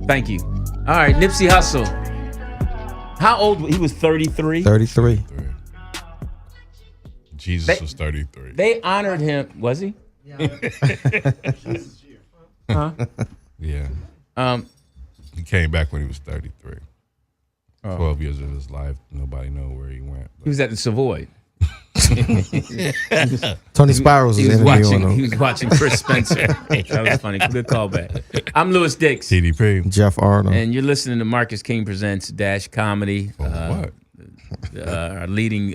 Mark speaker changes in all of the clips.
Speaker 1: Thank you. All right, Nipsey Hussle. How old? He was 33.
Speaker 2: 33.
Speaker 3: Jesus was 33.
Speaker 1: They honored him. Was he? Huh?
Speaker 3: Yeah.
Speaker 1: Um,
Speaker 3: He came back when he was 33. 12 years of his life, nobody know where he went.
Speaker 1: he was at the Savoy.
Speaker 2: Tony Spirals is interviewing him.
Speaker 1: He was watching Chris Spencer. That was funny. Good callback. I'm Lewis Dix.
Speaker 3: TDP.
Speaker 2: Jeff Arnold.
Speaker 1: And you're listening to Marcus King Presents Dash Comedy.
Speaker 3: What?
Speaker 1: Our leading,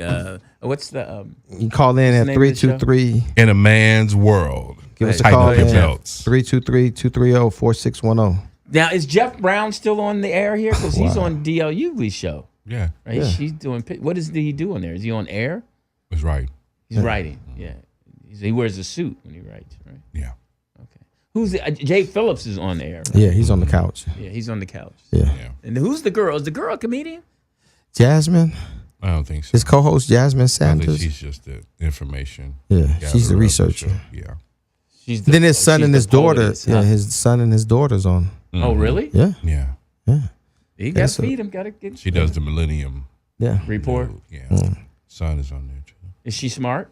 Speaker 1: what's the...
Speaker 2: you call in at
Speaker 1: the name of the show?
Speaker 2: 323.
Speaker 3: In a man's world.
Speaker 2: Give us a
Speaker 3: Tighten
Speaker 2: call
Speaker 3: up your
Speaker 2: in.
Speaker 3: belts.
Speaker 2: 323-230-4610.
Speaker 1: Now, is Jeff Brown still on the air here? Because he's on D.L. Hughley's show.
Speaker 3: Yeah.
Speaker 1: Right?
Speaker 2: Yeah.
Speaker 1: She's doing... What is he doing there? Is he on air?
Speaker 3: That's right.
Speaker 1: He's writing. Yeah. He wears a suit when he writes, right?
Speaker 3: Yeah.
Speaker 1: Okay. Who's the... Jay Phillips is on the air, right?
Speaker 2: Yeah, he's on the couch.
Speaker 1: Yeah, he's on the couch.
Speaker 2: Yeah.
Speaker 3: Yeah.
Speaker 1: And who's the girl? Is the girl a comedian?
Speaker 2: Jasmine.
Speaker 3: I don't think so.
Speaker 2: His co-host Jasmine
Speaker 3: I think
Speaker 2: Sanders.
Speaker 3: she's just the information.
Speaker 2: Yeah, she's the
Speaker 3: gatherer of
Speaker 2: researcher.
Speaker 3: show. Yeah.
Speaker 1: She's
Speaker 2: Then his son
Speaker 1: she's
Speaker 2: and
Speaker 1: the
Speaker 2: his daughter.
Speaker 1: poetess, huh?
Speaker 2: Yeah, his son and his daughter's on.
Speaker 1: Oh, really?
Speaker 2: Yeah,
Speaker 3: Yeah.
Speaker 2: yeah,
Speaker 1: You got to
Speaker 2: so-
Speaker 1: feed him. Got to get
Speaker 3: She does the Millennium
Speaker 2: yeah.
Speaker 1: report.
Speaker 3: Yeah. Son is on there too.
Speaker 1: Is she smart?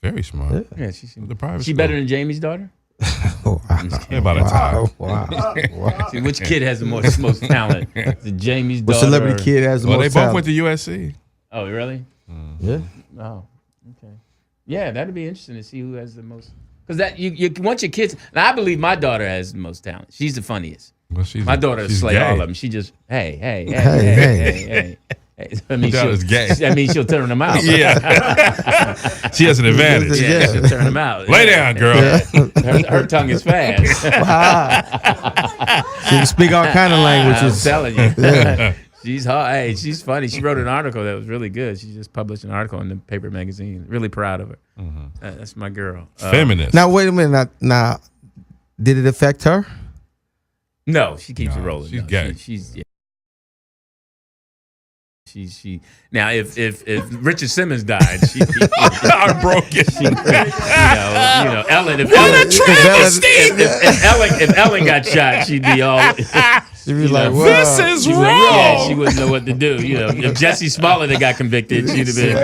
Speaker 3: Very smart.
Speaker 1: Yeah, she's
Speaker 3: The private
Speaker 1: she
Speaker 3: school.
Speaker 1: better than Jamie's daughter?
Speaker 2: Oh, wow.
Speaker 3: Yeah, about a time.
Speaker 2: Wow.
Speaker 1: See, which kid has the most talent? Is it Jamie's
Speaker 2: What
Speaker 1: daughter?
Speaker 2: celebrity kid has the
Speaker 3: Well, they
Speaker 2: most
Speaker 3: both
Speaker 2: talent?
Speaker 3: went to USC.
Speaker 1: Oh, really?
Speaker 2: Yeah.
Speaker 1: Oh, okay. Yeah, that'd be interesting to see who has the most. Because that you want your kids. Now, I believe my daughter has the most talent. She's the funniest.
Speaker 3: Well, she's
Speaker 1: My daughter
Speaker 3: she's
Speaker 1: slay
Speaker 3: gay.
Speaker 1: all of them. She just hey. I mean,
Speaker 3: daughter's gay.
Speaker 1: That means she'll turn them out.
Speaker 3: Yeah. She has an advantage.
Speaker 1: Yeah, she'll turn them out.
Speaker 3: Lay down, girl.
Speaker 1: Her tongue is fast.
Speaker 2: She can speak all kind of
Speaker 1: I'm
Speaker 2: languages.
Speaker 1: telling you. She's hard. Hey, she's funny. She wrote an article that was really good. She just published an article in the paper magazine. Really proud of her. That's my girl.
Speaker 3: Feminist.
Speaker 2: Now wait a minute. Now, did it affect her?
Speaker 1: No, she keeps it
Speaker 3: No,
Speaker 1: rolling.
Speaker 3: she's
Speaker 1: No,
Speaker 3: gay.
Speaker 1: She's yeah. She now if Richard Simmons died, she
Speaker 3: heartbroken.
Speaker 1: you know Ellen if Ellen got shot, she'd be all
Speaker 2: She be like,
Speaker 1: know,
Speaker 2: wow.
Speaker 3: This is
Speaker 1: she'd be
Speaker 3: wrong.
Speaker 1: like, yeah, she wouldn't know what to do. You know, if Jesse Smollett had got convicted, she'd have been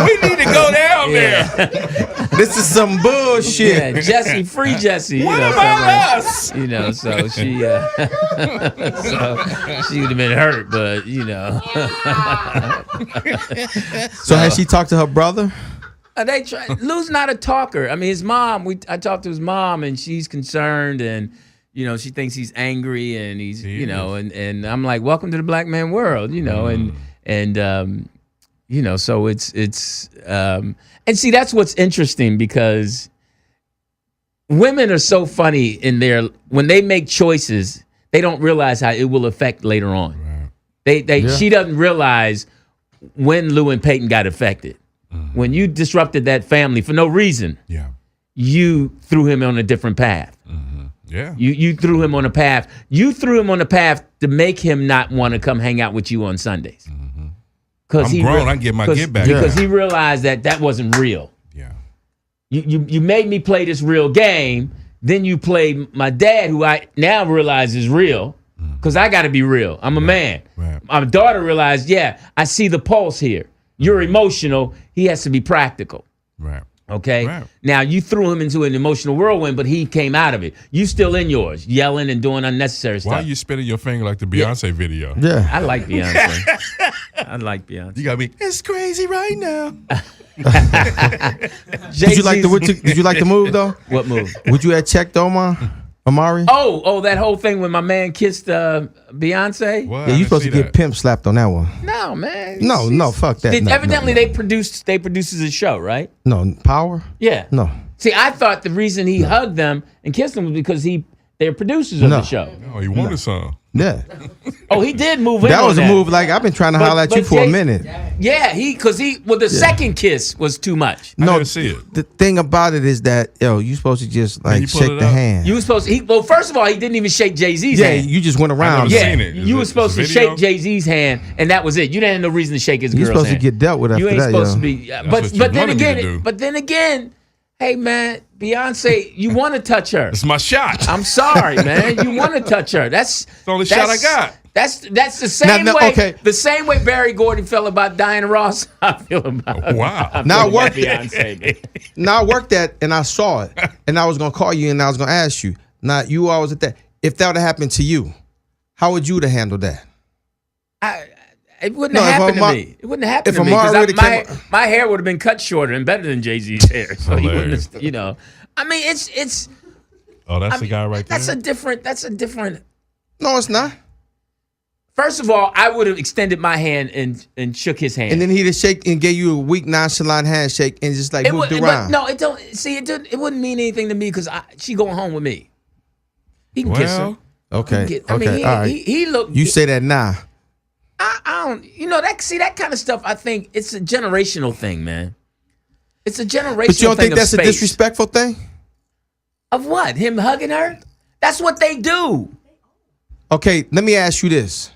Speaker 3: We need to go down there.
Speaker 2: This is some bullshit.
Speaker 1: yeah, Jesse, free Jesse. You
Speaker 3: What
Speaker 1: know,
Speaker 3: about
Speaker 1: something like-
Speaker 3: us?
Speaker 1: You know, so she so she would have been hurt, but you know.
Speaker 2: So has she talked to her brother?
Speaker 1: They try. Lou's not a talker. I mean, his mom. I talked to his mom, and she's concerned, and you know, she thinks he's angry, and he's,
Speaker 3: He
Speaker 1: you know, and I'm like, welcome to the black man world, you know, and you know, so it's and see, that's what's interesting because women are so funny in their when they make choices, they don't realize how it will affect later on.
Speaker 3: Right.
Speaker 1: She doesn't realize when Lou and Peyton got affected. When you disrupted that family for no reason,
Speaker 3: Yeah.
Speaker 1: you threw him on a different path.
Speaker 3: Yeah.
Speaker 1: You threw him on a path. You threw him on a path to make him not want to come hang out with you on Sundays. Because
Speaker 3: I'm grown. I can get my get back.
Speaker 1: Because he realized that wasn't real.
Speaker 3: Yeah.
Speaker 1: You made me play this real game. Then you played my dad, who I now realize is real. Because I got to be real. I'm a man.
Speaker 3: Right.
Speaker 1: My daughter realized, yeah, I see the pulse here. You're emotional. He has to be practical.
Speaker 3: Right.
Speaker 1: Okay.
Speaker 3: Right.
Speaker 1: Now you threw him into an emotional whirlwind, but he came out of it. You still in yours, yelling and doing unnecessary stuff.
Speaker 3: Why are you spinning your finger like the Beyonce video?
Speaker 2: Yeah.
Speaker 1: I like Beyonce. I like Beyonce.
Speaker 3: You got me. It's crazy right now.
Speaker 2: Did you like the move though?
Speaker 1: What move?
Speaker 2: Would you have checked Amari?
Speaker 1: Oh, that whole thing when my man kissed Beyonce.
Speaker 3: What?
Speaker 2: Yeah,
Speaker 3: I
Speaker 2: you
Speaker 3: didn't
Speaker 2: supposed to
Speaker 3: see
Speaker 2: get
Speaker 3: that.
Speaker 2: pimp slapped on that one.
Speaker 1: No, man.
Speaker 2: No, fuck that. No,
Speaker 1: evidently,
Speaker 2: no.
Speaker 1: they produces a show, right?
Speaker 2: No, Power?
Speaker 1: Yeah.
Speaker 2: No.
Speaker 1: See, I thought the reason he hugged them and kissed them was because they're producers of
Speaker 2: No.
Speaker 1: the show.
Speaker 3: Oh, you wanted some.
Speaker 2: Yeah.
Speaker 1: Oh, he did move in.
Speaker 2: That
Speaker 1: on
Speaker 2: was a move like I've been trying to holler at you for a
Speaker 1: Jay-
Speaker 2: minute.
Speaker 1: Yeah, the second kiss was too much.
Speaker 3: I
Speaker 2: No,
Speaker 3: didn't see it.
Speaker 2: the thing about it is that, you supposed to just
Speaker 3: you
Speaker 2: like
Speaker 3: pull
Speaker 2: shake
Speaker 3: it
Speaker 2: the
Speaker 3: up?
Speaker 2: hand.
Speaker 1: You were supposed to. Well, first of all, he didn't even shake Jay-Z's
Speaker 2: Yeah,
Speaker 1: hand.
Speaker 2: you just went around.
Speaker 3: never
Speaker 1: Yeah,
Speaker 3: seen it. Is
Speaker 1: you
Speaker 3: it-
Speaker 1: were supposed to
Speaker 3: is it video?
Speaker 1: shake Jay-Z's hand, and that was it. You didn't have no reason to shake his
Speaker 2: You're
Speaker 1: girl's
Speaker 2: supposed to
Speaker 1: hand.
Speaker 2: get dealt with after
Speaker 1: You ain't
Speaker 2: that,
Speaker 1: supposed
Speaker 2: yo.
Speaker 1: to be.
Speaker 3: what you wanted me to do.
Speaker 1: But then again, hey man, Beyonce, you want to touch her.
Speaker 3: It's my shot.
Speaker 1: I'm sorry, man. You want to touch her. That's
Speaker 3: the only shot I got.
Speaker 1: That's the same
Speaker 2: Now,
Speaker 1: way.
Speaker 2: okay.
Speaker 1: The same way Barry Gordon felt about Diana Ross. I feel about
Speaker 3: Wow.
Speaker 1: I feel
Speaker 2: Now
Speaker 1: about
Speaker 2: what-
Speaker 1: Beyonce.
Speaker 2: Now I worked that and I saw it, and I was gonna call you and I was gonna ask you. Now you always at that. If that would have happened to you, how would you have handled that?
Speaker 1: It wouldn't
Speaker 2: No,
Speaker 1: have
Speaker 2: if
Speaker 1: happened to
Speaker 2: Amar-
Speaker 1: me. It wouldn't have happened
Speaker 2: if
Speaker 1: to me
Speaker 2: Amar really
Speaker 1: because
Speaker 2: came-
Speaker 1: my hair would have been cut shorter and better than Jay-Z's hair. So he wouldn't
Speaker 3: Hilarious.
Speaker 1: have, you know. I mean, it's.
Speaker 3: Oh, that's
Speaker 1: I
Speaker 3: the
Speaker 1: mean,
Speaker 3: guy right there.
Speaker 1: That's a different.
Speaker 2: No, it's not.
Speaker 1: First of all, I would have extended my hand and shook his hand.
Speaker 2: And then he'd have shake and gave you a weak nonchalant handshake and just like
Speaker 1: it
Speaker 2: moved
Speaker 1: would,
Speaker 2: around.
Speaker 1: but no, it don't. See, it wouldn't mean anything to me because she going home with me. He can kiss her.
Speaker 2: Okay.
Speaker 1: I mean,
Speaker 2: okay. All right.
Speaker 1: he looked.
Speaker 2: You say that now.
Speaker 1: I don't. You know that kind of stuff. I think it's a generational thing, man. It's a generational.
Speaker 2: But you don't
Speaker 1: thing
Speaker 2: think that's
Speaker 1: of
Speaker 2: a
Speaker 1: space.
Speaker 2: disrespectful thing?
Speaker 1: Of what? Him hugging her? That's what they do.
Speaker 2: Okay, let me ask you this.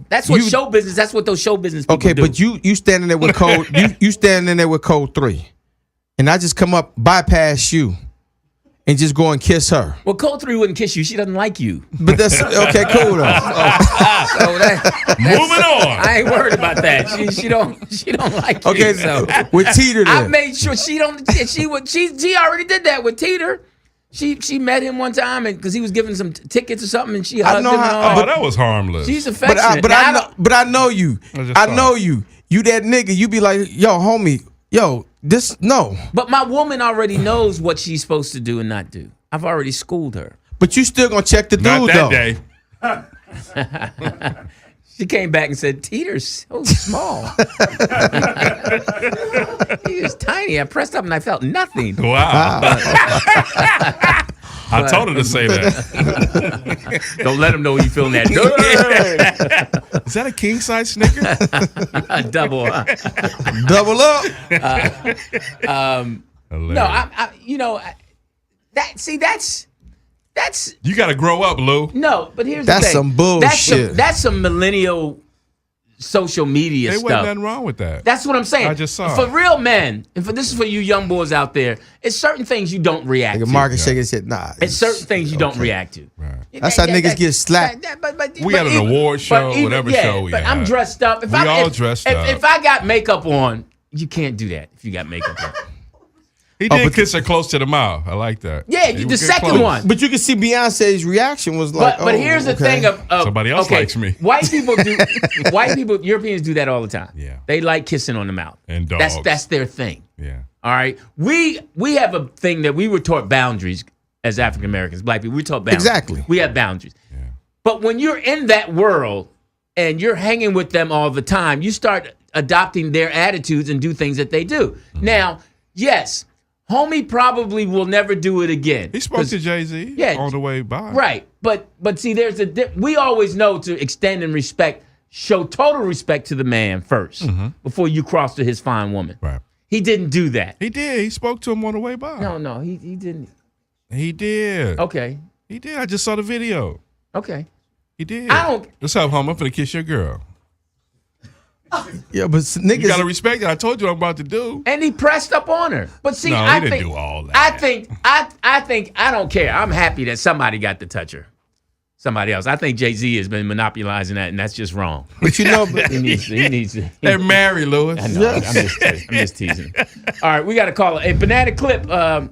Speaker 1: That's what
Speaker 2: You-
Speaker 1: show business. That's what those show business people
Speaker 2: Okay,
Speaker 1: do.
Speaker 2: but you standing there with code you standing there with code 3. And I just come up, bypass you, and just go and kiss her.
Speaker 1: Well, Code 3 wouldn't kiss you. She doesn't like you.
Speaker 2: But that's okay, cool though.
Speaker 1: So
Speaker 3: Moving on.
Speaker 1: I ain't worried about that. She don't like you.
Speaker 2: Okay,
Speaker 1: So
Speaker 2: with Teeter
Speaker 1: I
Speaker 2: then.
Speaker 1: made sure she don't. She already did that with Teeter. She met him one time and because he was giving some tickets or something, and she hugged
Speaker 2: know
Speaker 1: him. And
Speaker 2: how-
Speaker 1: all
Speaker 3: Oh,
Speaker 1: that.
Speaker 3: that was harmless.
Speaker 1: She's
Speaker 2: But
Speaker 1: affectionate.
Speaker 2: I know you.
Speaker 3: I just
Speaker 2: I
Speaker 3: saw
Speaker 2: know
Speaker 3: it.
Speaker 2: you. You that nigga. You be like, yo, homie, yo, this no.
Speaker 1: But my woman already knows what she's supposed to do and not do. I've already schooled her.
Speaker 2: But you still gonna check the dude
Speaker 3: Not that
Speaker 2: though.
Speaker 3: day.
Speaker 1: She came back and said, Teeter's so small. He is tiny. I pressed up and I felt nothing.
Speaker 3: Wow. I told her to say that.
Speaker 1: Don't let him know you feeling that.
Speaker 3: Is that a king size Snicker?
Speaker 1: Double.
Speaker 2: Double up.
Speaker 1: No, that's
Speaker 3: You got to grow up, Lou.
Speaker 1: no. But here's
Speaker 2: That's
Speaker 1: the thing.
Speaker 2: some bullshit.
Speaker 1: That's some millennial social media
Speaker 3: There
Speaker 1: stuff.
Speaker 3: wasn't nothing wrong with that.
Speaker 1: That's what I'm saying.
Speaker 3: I just saw
Speaker 1: for
Speaker 3: it.
Speaker 1: real men, and this is for you young boys out there. It's certain things you don't react
Speaker 2: Nigga,
Speaker 1: to.
Speaker 2: Marcus shaking his head. Nah.
Speaker 1: It's certain things you don't react to.
Speaker 3: Right.
Speaker 2: That's how niggas get slapped.
Speaker 3: We had an award show, whatever show we
Speaker 1: but I'm
Speaker 3: had.
Speaker 1: dressed up.
Speaker 3: We all dressed up.
Speaker 1: If I got makeup on, you can't do that if you got makeup on.
Speaker 3: He
Speaker 2: Oh,
Speaker 3: did
Speaker 2: but-
Speaker 3: kiss her close to the mouth. I like that.
Speaker 1: Yeah,
Speaker 3: He
Speaker 1: the
Speaker 3: was getting
Speaker 1: second
Speaker 3: close.
Speaker 1: one.
Speaker 2: But you can see Beyonce's reaction was like,
Speaker 1: But here's the thing of
Speaker 3: Somebody else
Speaker 1: okay,
Speaker 3: likes me.
Speaker 1: White people Europeans do that all the time.
Speaker 3: Yeah.
Speaker 1: They like kissing on the mouth.
Speaker 3: And dogs.
Speaker 1: That's their thing.
Speaker 3: Yeah.
Speaker 1: All right. We have a thing that we were taught boundaries as African Americans, black people. We're taught boundaries.
Speaker 2: Exactly.
Speaker 1: We have boundaries.
Speaker 3: Yeah.
Speaker 1: But when you're in that world and you're hanging with them all the time, you start adopting their attitudes and do things that they do.
Speaker 3: Mm-hmm.
Speaker 1: Now, yes, homie probably will never do it again.
Speaker 3: He spoke to Jay-Z
Speaker 1: Yeah.
Speaker 3: on the way by.
Speaker 1: Right. But see, there's we always know to extend and respect, show total respect to the man first before you cross to his fine woman.
Speaker 3: Right.
Speaker 1: He didn't do that.
Speaker 3: He did. He spoke to him on the way by.
Speaker 1: No, he didn't.
Speaker 3: He did.
Speaker 1: Okay.
Speaker 3: He did. I just saw the video.
Speaker 1: Okay.
Speaker 3: He did.
Speaker 1: I don't-
Speaker 3: What's up, home? I'm finna kiss your girl.
Speaker 2: yeah, but niggas.
Speaker 3: You gotta respect it. I told you what I'm about to do.
Speaker 1: And he pressed up on her. But see,
Speaker 3: No, he
Speaker 1: I
Speaker 3: didn't
Speaker 1: think
Speaker 3: do all that.
Speaker 1: I think I don't care. I'm happy that somebody got to touch her. Somebody else. I think Jay-Z has been monopolizing that, and that's just wrong.
Speaker 2: But you know, but,
Speaker 1: He needs to.
Speaker 3: They're married, Lewis.
Speaker 1: I know. I'm just teasing. All right, we got to call it. Hey, Banana Clip. Banana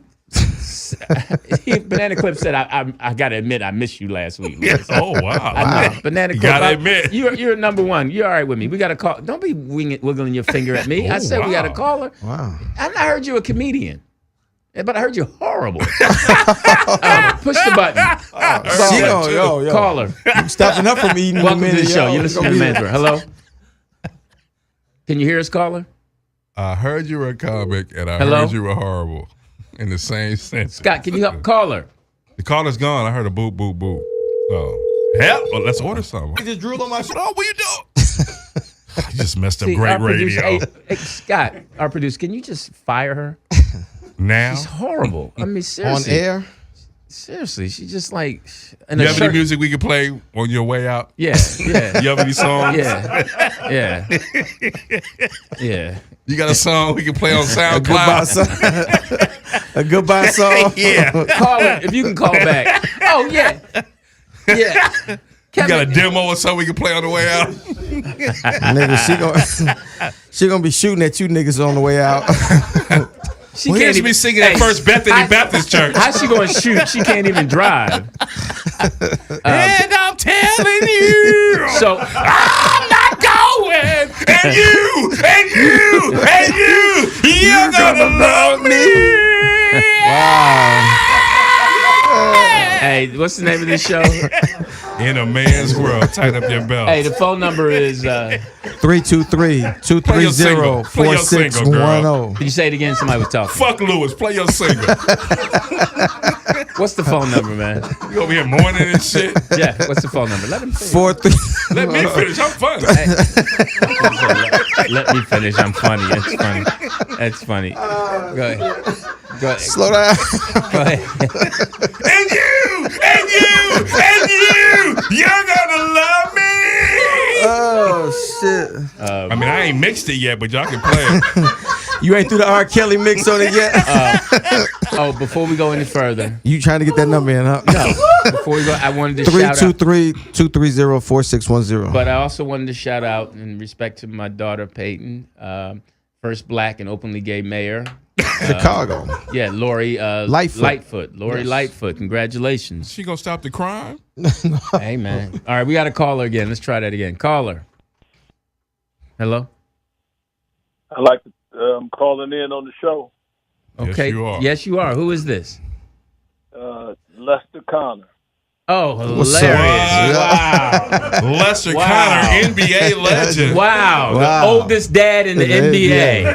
Speaker 1: Clip said, I got to admit, I missed you last week.
Speaker 3: Oh, wow.
Speaker 1: I know. Banana
Speaker 3: You
Speaker 1: Clip.
Speaker 3: gotta admit.
Speaker 1: You're number one. You're all right with me. We got to call. Don't be wiggling your finger at me. I
Speaker 3: Oh,
Speaker 1: said we got to
Speaker 3: wow.
Speaker 1: call her.
Speaker 2: wow.
Speaker 1: I heard you a comedian. But I heard you horrible. Push the button.
Speaker 2: Yo.
Speaker 1: Call her.
Speaker 2: Stopping up from eating
Speaker 1: Welcome
Speaker 2: in a
Speaker 1: to
Speaker 2: minute.
Speaker 1: the show.
Speaker 2: Yo,
Speaker 1: You're listening to the Mentor. Hello? Can you hear us, caller?
Speaker 3: I heard you were a comic, and I
Speaker 1: Hello?
Speaker 3: heard you were horrible in the same sentence.
Speaker 1: Scott, can you help call her?
Speaker 3: The caller's gone. I heard a boop, boop, boop. Oh, hell, well, let's order something.
Speaker 2: He just drooled on my
Speaker 3: Oh, what you doing? I just messed up great
Speaker 1: our producer,
Speaker 3: radio.
Speaker 1: hey, Scott, our producer, can you just fire her?
Speaker 3: Now,
Speaker 1: She's horrible. I mean,
Speaker 2: on
Speaker 1: seriously.
Speaker 2: air.
Speaker 1: Seriously, she's just like. And
Speaker 3: you
Speaker 1: a
Speaker 3: have any music we can play on your way out?
Speaker 1: Yeah.
Speaker 3: You have any songs?
Speaker 1: Yeah. Yeah.
Speaker 3: You got a song we can play on
Speaker 2: A goodbye
Speaker 3: SoundCloud?
Speaker 2: song. A goodbye song.
Speaker 3: Yeah.
Speaker 1: Call it if you can call back. Oh yeah, yeah.
Speaker 3: You got a demo or something we can play on the way out?
Speaker 2: Nigga, she gonna be shooting at you niggas on the way out.
Speaker 1: She
Speaker 3: Well,
Speaker 1: can't
Speaker 3: here's me singing at First Bethany Baptist Church.
Speaker 1: How's she going to shoot? She can't even drive.
Speaker 3: And I'm telling you,
Speaker 1: So
Speaker 3: I'm not going. And you're gonna love me.
Speaker 1: hey, what's the name of this show?
Speaker 3: In a man's world, tighten up your belt.
Speaker 1: Hey, the phone number is.
Speaker 2: 323-230-4610.
Speaker 1: Did you say it again? Somebody was talking.
Speaker 3: Fuck Lewis, play your single.
Speaker 1: What's the phone number, man?
Speaker 3: You over here mourning and shit.
Speaker 1: Jeff, what's the phone number? Let him finish.
Speaker 2: 43.
Speaker 3: Let me finish. I'm funny.
Speaker 1: Let me finish. I'm funny. It's funny. That's funny. Go ahead. Go ahead.
Speaker 2: Slow down.
Speaker 1: Go ahead.
Speaker 3: And you're gonna love me.
Speaker 2: Oh shit!
Speaker 3: I mean, I ain't mixed it yet, but y'all can play it.
Speaker 2: You ain't through the R. Kelly mix on it yet.
Speaker 1: Before we go any further,
Speaker 2: You trying to get that number in, huh?
Speaker 1: no. Before we go, I wanted to shout out.
Speaker 2: 323-230-4610.
Speaker 1: But I also wanted to shout out in respect to my daughter Peyton, first black and openly gay mayor.
Speaker 2: Chicago.
Speaker 1: Yeah, Lori
Speaker 2: Lightfoot.
Speaker 1: Lori Lightfoot. Congratulations.
Speaker 3: She gonna stop the crime?
Speaker 1: Hey man. All right, we got a caller again. Let's try that again. Caller. Hello.
Speaker 4: I like to calling in on the show.
Speaker 1: Okay.
Speaker 3: Yes, you are.
Speaker 1: Yes, you are. Who is this?
Speaker 4: Lester Connor.
Speaker 1: Oh,
Speaker 2: What's up?
Speaker 1: hilarious! Wow.
Speaker 3: Lester
Speaker 1: Wow.
Speaker 3: Connor, NBA legend.
Speaker 1: Wow,
Speaker 2: Wow.
Speaker 1: the oldest dad in the NBA.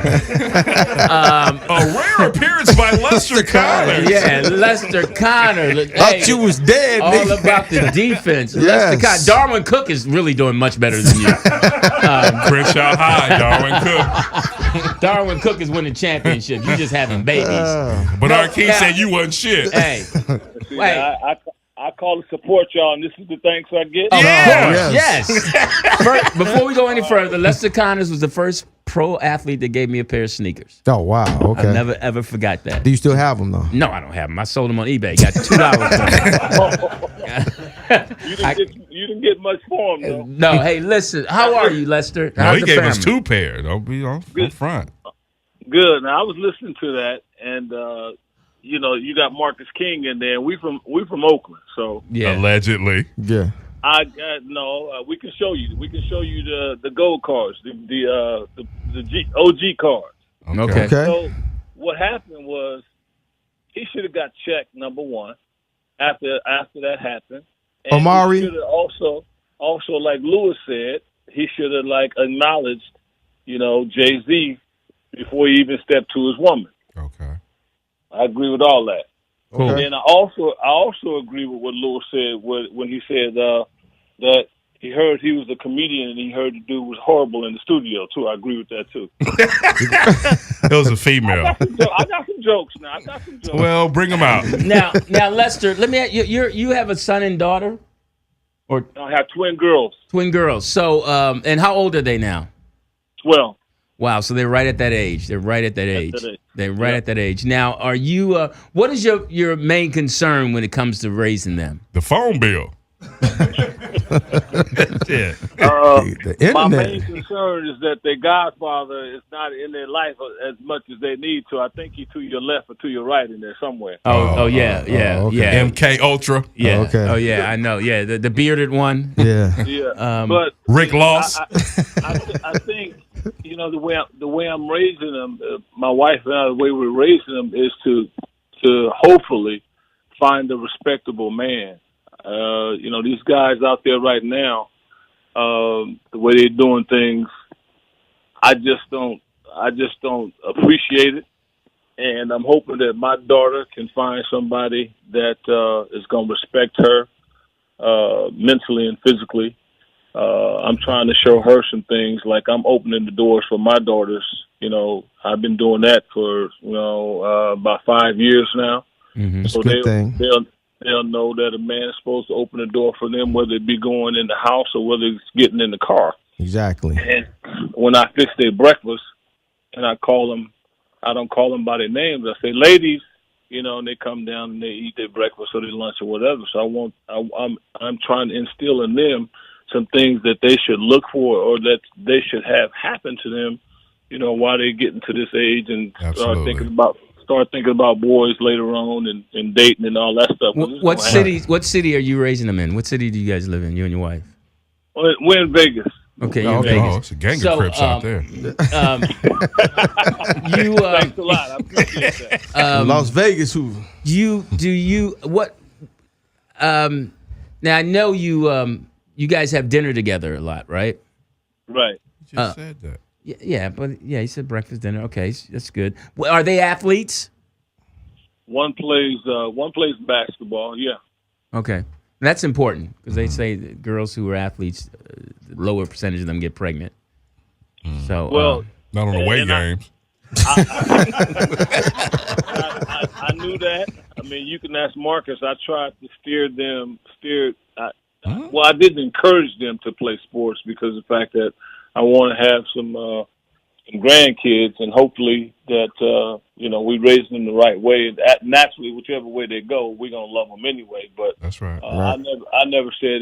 Speaker 3: A rare appearance by Lester Connor.
Speaker 1: Yeah, Lester Connor. Look,
Speaker 2: Thought
Speaker 1: hey,
Speaker 2: you was dead,
Speaker 1: all
Speaker 2: nigga.
Speaker 1: about the defense.
Speaker 2: Yes.
Speaker 1: Lester Connor. Darwin Cook is really doing much better than you.
Speaker 3: Crenshaw High, Darwin Cook.
Speaker 1: Darwin Cook is winning championships. You just having babies.
Speaker 3: But
Speaker 1: No,
Speaker 3: Arkeem
Speaker 1: now-
Speaker 3: said you wasn't shit.
Speaker 1: Hey,
Speaker 4: See,
Speaker 1: wait.
Speaker 4: I call to support y'all, and this is the thanks I get.
Speaker 1: Of
Speaker 3: Yeah.
Speaker 1: course, yes. First, before we go any further, Lester Connors was the first pro athlete that gave me a pair of sneakers.
Speaker 2: Oh wow. Okay.
Speaker 1: I never ever forgot that.
Speaker 2: Do you still have them though?
Speaker 1: No, I don't have them. I sold them on eBay. Got $2
Speaker 4: You didn't get much for them, though.
Speaker 1: No, hey, listen. How are you, Lester?
Speaker 3: No,
Speaker 1: How's
Speaker 3: he
Speaker 1: the
Speaker 3: gave
Speaker 1: family?
Speaker 3: us 2 pairs. Don't be on front.
Speaker 4: Good. Now I was listening to that, and you got Marcus King in there. We from Oakland, so
Speaker 1: Yeah.
Speaker 3: Allegedly.
Speaker 2: Yeah.
Speaker 4: we can show you. We can show you the gold cards, the OG cards.
Speaker 1: Okay.
Speaker 2: Okay.
Speaker 4: So what happened was he should have got checked, number one, after that happened. And
Speaker 2: Omari?
Speaker 4: he should have also like Lewis said, he should have like acknowledged, Jay-Z before he even stepped to his woman.
Speaker 3: Okay.
Speaker 4: I agree with all that.
Speaker 1: Cool.
Speaker 2: Okay.
Speaker 4: And I also agree with what Lewis said when he said that he heard he was a comedian and he heard the dude was horrible in the studio too. I agree with that too.
Speaker 3: It was a female.
Speaker 4: I got some jokes now.
Speaker 3: Well, bring them out.
Speaker 1: Now, Lester, let me ask you. You have a son and daughter, or
Speaker 4: I have twin girls.
Speaker 1: twin girls. So, and how old are they now?
Speaker 4: 12.
Speaker 1: Wow, so they're right at that age. They're right at that age.
Speaker 4: that age.
Speaker 1: They're right at that age. Now, are you? What is your main concern when it comes to raising them?
Speaker 3: The phone bill. Shit.
Speaker 2: The
Speaker 4: My
Speaker 2: internet.
Speaker 4: main concern is that their godfather is not in their life as much as they need to. I think he's to your left or to your right in there somewhere.
Speaker 1: Oh, yeah,
Speaker 2: okay.
Speaker 1: yeah,
Speaker 3: MK Ultra.
Speaker 1: yeah.
Speaker 2: Oh, okay.
Speaker 1: Oh, yeah, I know. Yeah, the bearded one.
Speaker 2: Yeah.
Speaker 4: Yeah, but
Speaker 3: Rick Loss.
Speaker 4: I think the way I'm raising them, my wife and I, the way we're raising them is to hopefully find a respectable man. These guys out there right now, the way they're doing things, I just don't appreciate it. And I'm hoping that my daughter can find somebody that is going to respect her mentally and physically. I'm trying to show her some things, like I'm opening the doors for my daughters. I've been doing that for about 5 years now.
Speaker 1: Mm-hmm.
Speaker 4: So
Speaker 2: Good thing.
Speaker 4: they'll know that a man is supposed to open the door for them, whether it be going in the house or whether it's getting in the car.
Speaker 2: Exactly.
Speaker 4: And when I fix their breakfast, and I call them. I don't call them by their names. I say, ladies, and they come down and they eat their breakfast or their lunch or whatever. So I'm trying to instill in them some things that they should look for or that they should have happen to them, while they get into this age and start thinking about boys later on and dating and all that stuff.
Speaker 1: What city are you raising them in? What city do you guys live in, you and your wife?
Speaker 4: We're in Vegas.
Speaker 1: Okay, you're in Vegas.
Speaker 3: Oh, it's a gang of Crips out there.
Speaker 4: Thanks a lot. I appreciate that.
Speaker 2: Las Vegas, who?
Speaker 1: Now I know you guys have dinner together a lot, right?
Speaker 4: Right.
Speaker 3: You just said that.
Speaker 1: Yeah, but he said breakfast, dinner. Okay, that's good. Well, are they athletes?
Speaker 4: One plays basketball. Yeah.
Speaker 1: Okay, that's important because they say that girls who are athletes, lower percentage of them get pregnant. So,
Speaker 3: not on away games.
Speaker 4: I knew that. I mean, you can ask Marcus. I tried to steer. Well, I didn't encourage them to play sports because of the fact that I want to have some grandkids, and hopefully that we raise them the right way. Naturally, whichever way they go, we're gonna love them anyway. But
Speaker 3: that's right.
Speaker 4: I never said,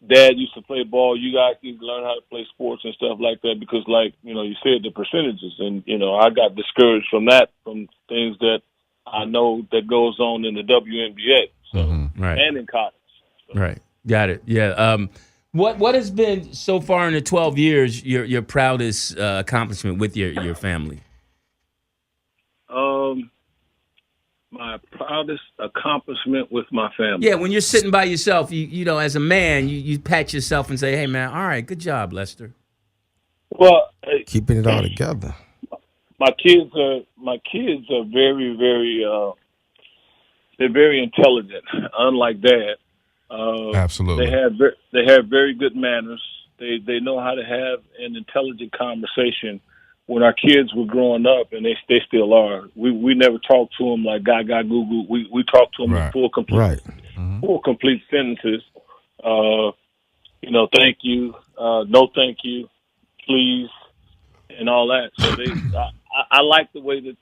Speaker 4: Dad used to play ball. You guys need to learn how to play sports and stuff like that because, like you said, the percentages, and I got discouraged from that, from things that I know that goes on in the WNBA,
Speaker 1: right,
Speaker 4: and in college. So.
Speaker 1: Right, got it. Yeah. What has been so far in the 12 years your proudest accomplishment with your family?
Speaker 4: My proudest accomplishment with my family.
Speaker 1: Yeah, when you're sitting by yourself, you as a man, you pat yourself and say, "Hey, man, all right, good job, Lester."
Speaker 4: Well,
Speaker 2: keeping it all together.
Speaker 4: My kids are very, very. They're very intelligent, unlike Dad.
Speaker 3: Absolutely.
Speaker 4: They have very good manners. They know how to have an intelligent conversation. When our kids were growing up, and they still are, we never talked to them like gaga goo goo. We talk to them in full complete sentences. Thank you, no thank you, please, and all that. So I like the way that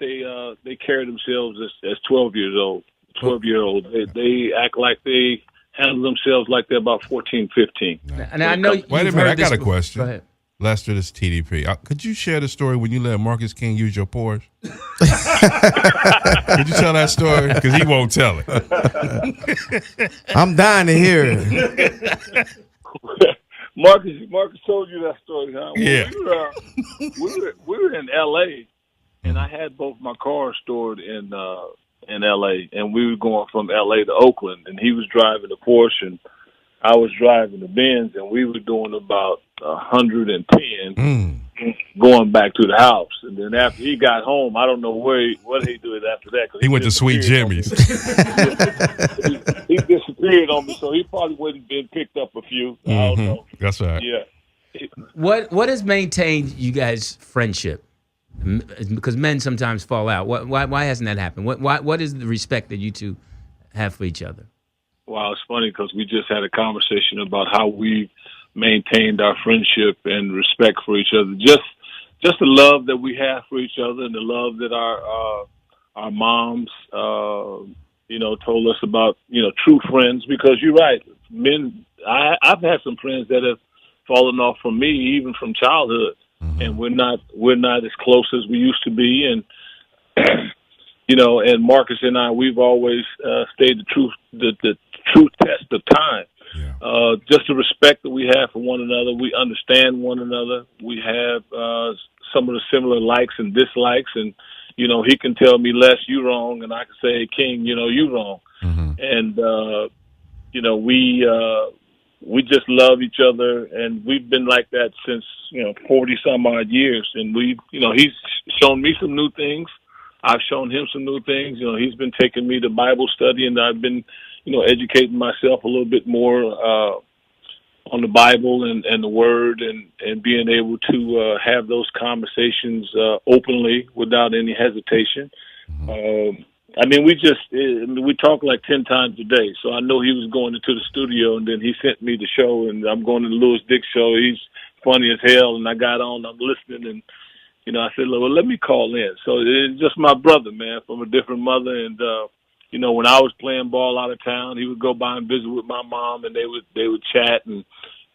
Speaker 4: they carry themselves as 12 years old. 12-year-olds. They act like they handle themselves like they're about 14, 15.
Speaker 1: And I know.
Speaker 3: Wait a minute, I got a question.
Speaker 1: Go ahead.
Speaker 3: Lester, this TDP. Could you share the story when you let Marcus King use your Porsche? Could you tell that story? Because he won't tell it.
Speaker 2: I'm dying to hear it.
Speaker 4: Marcus told you that story, huh?
Speaker 3: Yeah.
Speaker 4: We were in L.A., and I had both my cars stored in L.A., and we were going from L.A. to Oakland, and he was driving the Porsche, and I was driving the Benz, and we were doing about 110 going back to the house. And then after he got home, I don't know what he did after that.
Speaker 3: He went to Sweet Jimmy's.
Speaker 4: He disappeared on me, so he probably would have been picked up a few. I don't know.
Speaker 3: That's right.
Speaker 4: Yeah.
Speaker 1: What has maintained you guys' friendship? Because men sometimes fall out. Why hasn't that happened? What is the respect that you two have for each other?
Speaker 4: Wow, it's funny because we just had a conversation about how we maintained our friendship and respect for each other. Just the love that we have for each other, and the love that our moms, told us about. True friends. Because you're right, men. I've had some friends that have fallen off from me, even from childhood, and we're not as close as we used to be, and. And Marcus and I, we've always stayed the true test of time. Yeah. Just the respect that we have for one another. We understand one another. We have some of the similar likes and dislikes. And, he can tell me, Les, you wrong. And I can say, King, you wrong. And, we just love each other. And we've been like that since, 40 some odd years. And he's shown me some new things. I've shown him some new things. He's been taking me to Bible study, and I've been, educating myself a little bit more on the Bible and the Word, and being able to have those conversations openly without any hesitation. We talk like 10 times a day. So I know he was going into the studio, and then he sent me the show, and I'm going to the Louis Dick show. He's funny as hell, and I got on. I'm listening, and I said, well, let me call in. So it's just my brother, man, from a different mother. And, when I was playing ball out of town, he would go by and visit with my mom, and they would chat, and